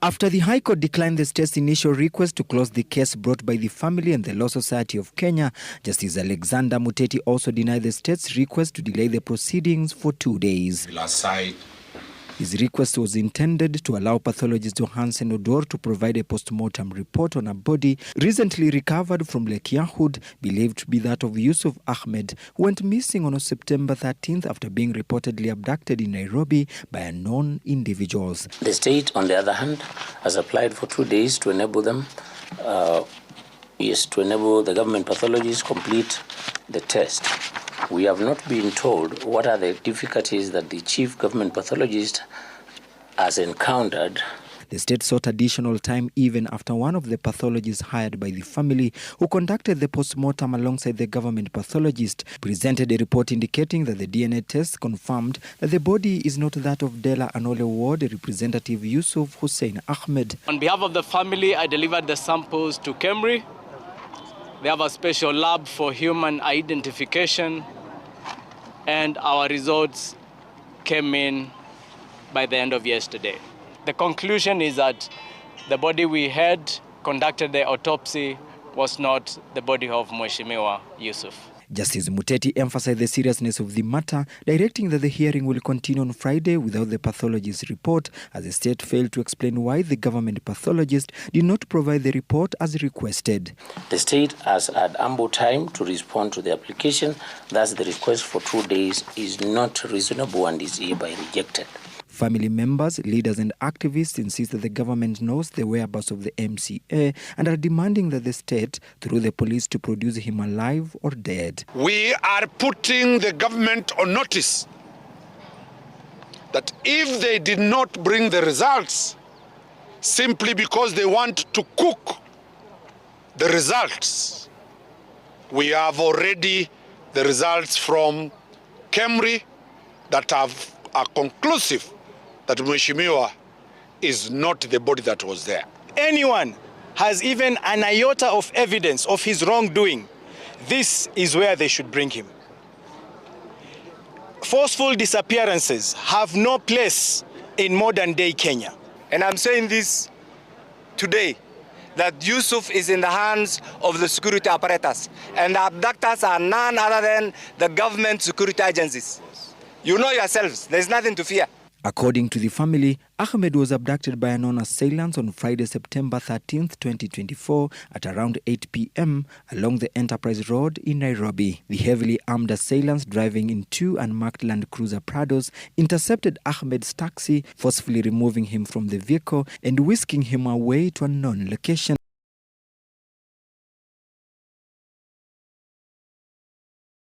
After the High Court declined the state's initial request to close the case brought by the family and the Law Society of Kenya, Justice Alexander Muteti also denied the state's request to delay the proceedings for 2 days. His request was intended to allow pathologist Hansen Odor to provide a post-mortem report on a body recently recovered from Lake Yahud, believed to be that of Yusuf Ahmed, who went missing on September 13th after being reportedly abducted in Nairobi by unknown individuals. The state, on the other hand, has applied for 2 days to enable them, to enable the government pathologists complete the test. We have not been told what are the difficulties that the chief government pathologist has encountered. The state sought additional time even after one of the pathologists hired by the family, who conducted the post-mortem alongside the government pathologist, presented a report indicating that the DNA test confirmed that the body is not that of Dela Anole Ward representative Yusuf Hussein Ahmed. On behalf of the family, I delivered the samples to Kemri. They have a special lab for human identification, and our results came in by the end of yesterday. The conclusion is that the body we had conducted the autopsy was not the body of Mheshimiwa Yusuf. Justice Muteti emphasized the seriousness of the matter, directing that the hearing will continue on Friday without the pathologist's report, as the state failed to explain why the government pathologist did not provide the report as requested. The state has had ample time to respond to the application, thus the request for 2 days is not reasonable and is hereby rejected. Family members, leaders and activists insist that the government knows the whereabouts of the MCA and are demanding that the state, through the police, to produce him alive or dead. We are putting the government on notice that if they did not bring the results simply because they want to cook the results, we have already the results from Kemri that are conclusive that Mheshimiwa is not the body that was there. Anyone has even an iota of evidence of his wrongdoing, this is where they should bring him. Forceful disappearances have no place in modern day Kenya. And I'm saying this today, that Yusuf is in the hands of the security apparatus, and the abductors are none other than the government security agencies. You know yourselves, there's nothing to fear. According to the family, Ahmed was abducted by unknown assailants on Friday, September 13th, 2024 at around 8 p.m. along the Enterprise Road in Nairobi. The heavily armed assailants driving in 2 unmarked Land Cruiser Prados intercepted Ahmed's taxi, forcefully removing him from the vehicle and whisking him away to a unknown location.